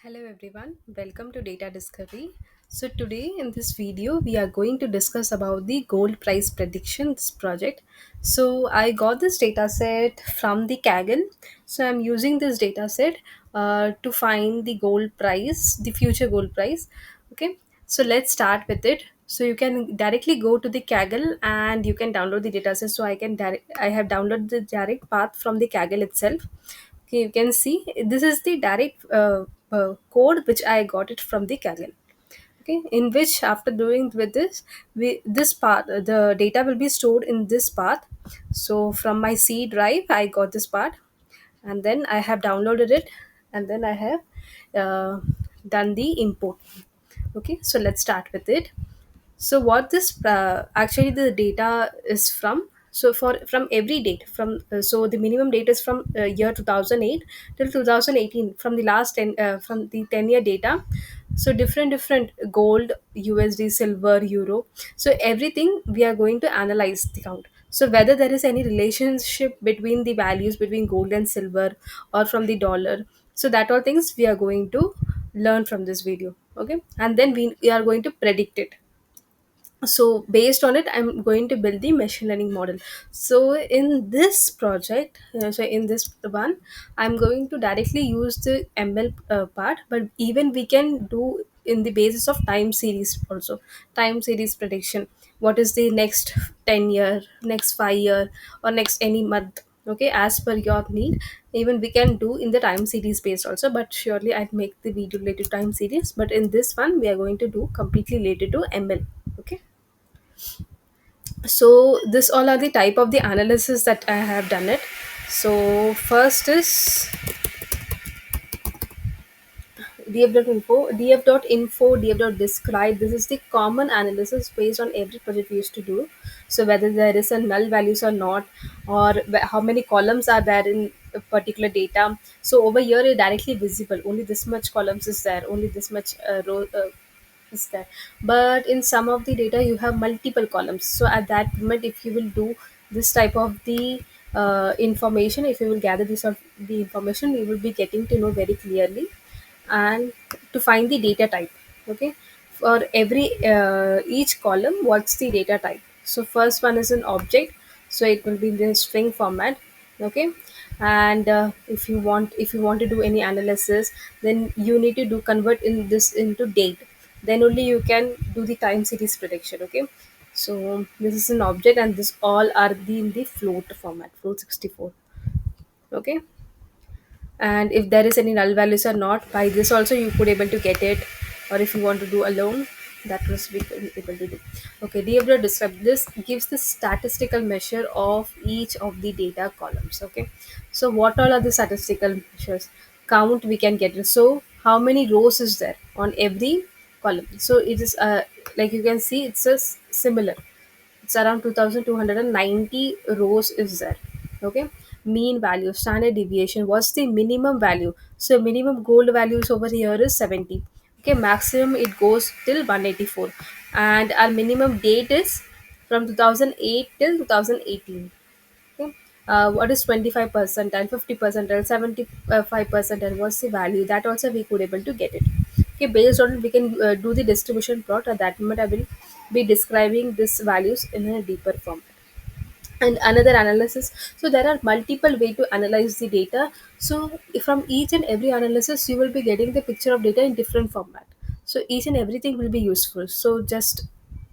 Hello everyone, welcome to Data Discovery. So today in this video we are going to discuss about the gold price prediction this project. So I got this data set from the Kaggle. So I'm using this data set to find the gold price, the future gold price. Okay, so let's start with it. So you can directly go to the Kaggle and you can download the data set. So I have downloaded the direct path from the Kaggle itself. Okay, you can see this is the direct code which I got it from the Kaggle. Okay, in which after doing with this, this part the data will be stored in this path. So from my C drive, I got this part, and then I have downloaded it, and then I have uh, done the import. Okay, so let's start with it. So what this actually the data is from, so for from every date from so the minimum date is from year 2008 till 2018, from the last 10 from the 10-year data. So different gold, USD, silver, euro, so everything we are going to analyze the count. So whether there is any relationship between the values between gold and silver, or from the dollar, so that all things we are going to learn from this video. Okay, and then we are going to predict it. So based on it, I'm going to build the machine learning model. So in this project, so in this one, I'm going to directly use the ML part, but even we can do in the basis of time series also. Time series prediction, what is the next 10 year, next 5 year, or next any month. Okay, as per your need, even we can do in the time series based also, but surely I'd make the video related to time series. But in this one, we are going to do completely related to ML. Okay, so this all are the type of the analysis that I have done it. So first is df.info, df.info, df.describe. This is the common analysis based on every project we used to do. So whether there is a null values or not, or how many columns are there in a particular data. So over here it directly visible, only this much columns is there, only this much row is there. But in some of the data you have multiple columns, so at that moment if you will do this type of the information, if you will gather this of the information, you will be getting to know very clearly. And to find the data type. Okay, for every each column, what's the data type. So first one is an object, so it will be in the string format. Okay, and if you want to do any analysis, then you need to do convert in this into date, then only you can do the time series prediction. Okay, so this is an object, and this all are in the float format, float 64. Okay, and if there is any null values or not, by this also you could able to get it, or if you want to do alone, that was we could able to do. Okay, be able to describe this gives the statistical measure of each of the data columns. Okay, so what all are the statistical measures? Count we can get it, so how many rows is there on every column. So it is like you can see it's a similar, it's around 2290 rows is there. Okay, mean value, standard deviation, what's the minimum value. So minimum gold values over here is 70. Okay, maximum it goes till 184, and our minimum date is from 2008 till 2018. Okay, what is 25% and 50% and 75% and what's the value, that also we could able to get it. Okay, based on it we can do the distribution plot. At that moment I will be describing these values in a deeper form. And another analysis, so there are multiple way to analyze the data. So from each and every analysis you will be getting the picture of data in different format. So each and everything will be useful, so just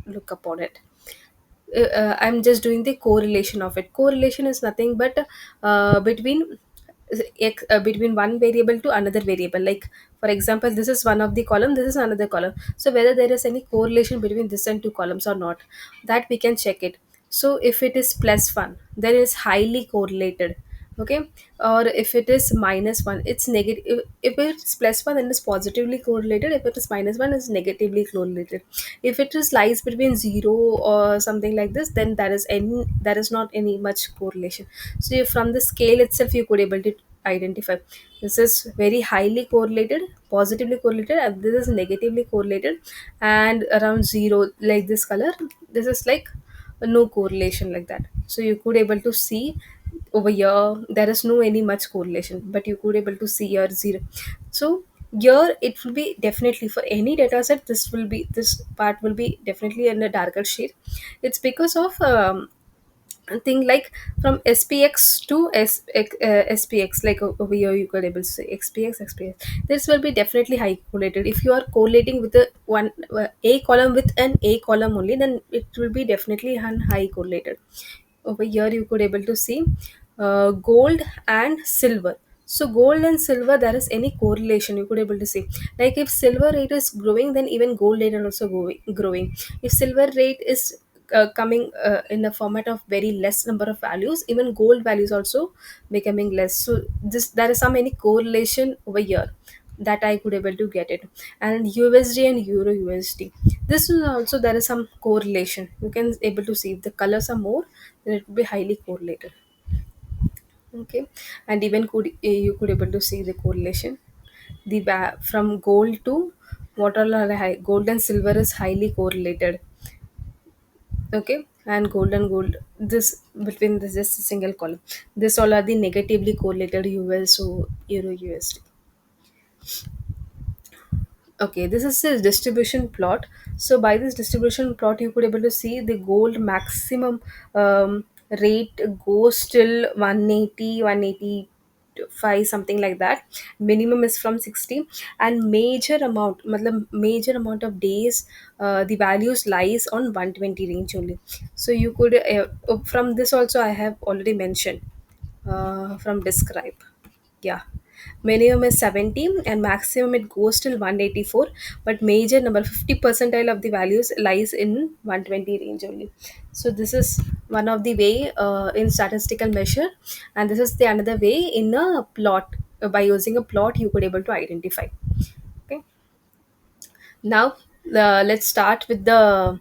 look upon it. I'm just doing the correlation of it. Correlation is nothing but between one variable to another variable. Like for example, this is one of the column, this is another column. So whether there is any correlation between this and two columns or not, that we can check it. So if it is plus one, then it is highly correlated. Okay, or if it is minus one, it's negative. If it's plus one, then it's positively correlated. If it is minus one, it's negatively correlated. If it is lies between zero or something like this, then there is not any much correlation. So from the scale itself you could able to identify, this is very highly correlated, positively correlated, and this is negatively correlated. And around zero, like this color, this is like no correlation, like that. So you could able to see over here there is no any much correlation, but you could able to see here zero. So Here it will be definitely for any data set, this part will be definitely in a darker shade. It's because of thing like from SPX to SPX, like over here you could able to say XPX. This will be definitely high correlated. If you are correlating with the one a column with an a column only, then it will be definitely an high correlated. Over here you could able to see gold and silver. So gold and silver, there is any correlation you could able to see. Like if silver rate is growing, then even gold rate are also growing. If silver rate is coming in the format of very less number of values, even gold values also becoming less. So this, there is some any correlation over here that I could able to get it. And USD and Euro USD, this is also there is some correlation. You can able to see if the colors are more, then it will be highly correlated. Okay, and even could you could able to see the correlation. From gold to what all are high, gold and silver is highly correlated. Okay, and gold and gold, this between this just a single column, this all are the negatively correlated US or Euro USD. Okay, this is the distribution plot. So by this distribution plot, you could able to see the gold maximum rate goes till 180, 185, something like that. Minimum is from 60, and major amount of days, the values lies on 120 range only. So you could from this also I have already mentioned from describe. Yeah, minimum is 70 and maximum it goes till 184, but major number 50 percentile of the values lies in 120 range only. So this is one of the way in statistical measure, and this is the another way in a plot. By using a plot you could able to identify. Okay, now let's start with the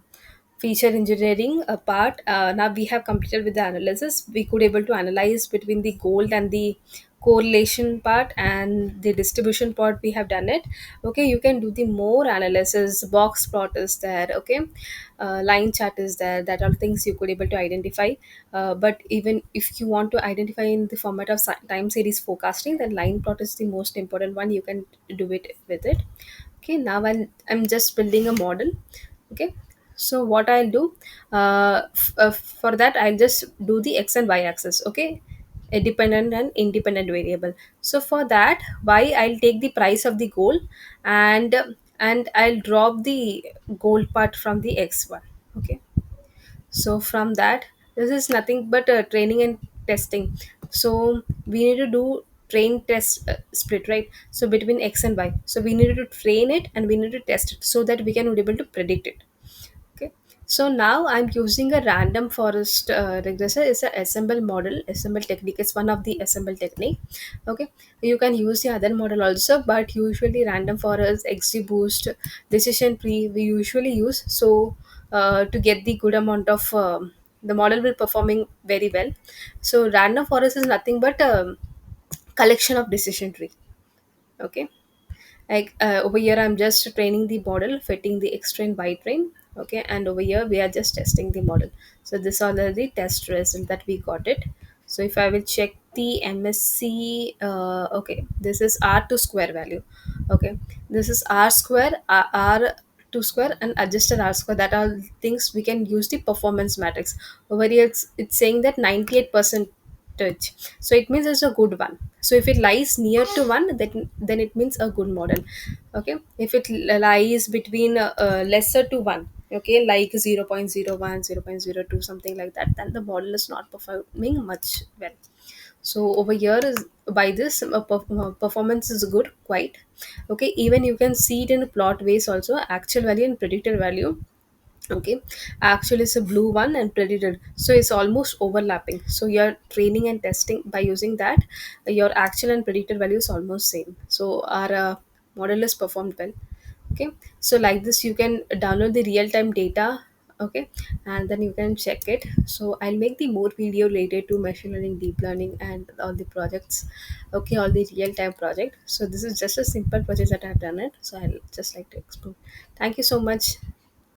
feature engineering part. Now we have completed with the analysis. We could able to analyze between the gold and the correlation part and the distribution part. We have done it. Okay, you can do the more analysis. Box plot is there. Okay, line chart is there. That are things you could able to identify. But even if you want to identify in the format of time series forecasting, then line plot is the most important one. You can do it with it. Okay, now I'm just building a model. Okay, so what I'll do, for that I'll just do the x and y axis. Okay, a dependent and independent variable. So for that, y, I'll take the price of the gold, and I'll drop the gold part from the x one. Okay, so from that, this is nothing but training and testing. So we need to do train test split, right? So between x and y, so we need to train it and we need to test it so that we can be able to predict it. Okay, so now I'm using a random forest regressor. It's a assemble model, assemble technique. It's one of the assemble technique. Okay, you can use the other model also, but usually random forest, XGBoost, decision tree we usually use. So to get the good amount of the model will performing very well. So random forest is nothing but a collection of decision tree. Okay, like over here I'm just training the model, fitting the x train y train. Okay, and over here we are just testing the model. So this are the test result that we got it. So if I will check the MSc, okay, this is r2 square value. Okay, this is r square, r2 square and adjusted r square. That are things we can use the performance matrix. Over here it's saying that 98% touch, so it means it's a good one. So if it lies near to one, then it means a good model. Okay, if it lies between lesser to one, okay, like 0.01, 0.02, something like that, then the model is not performing much well. So over here is by this performance is good quite. Okay, even you can see it in plot ways also, actual value and predicted value. Okay, actually it's a blue one and predicted, so it's almost overlapping. So you're training and testing by using that, your actual and predicted value is almost same. So our model is performed well. Okay, so like this you can download the real-time data. Okay, and then you can check it. So I'll make the more video related to machine learning, deep learning and all the projects. Okay, all the real-time project. So this is just a simple project that I've done it, so I'll just like to explain. Thank you so much.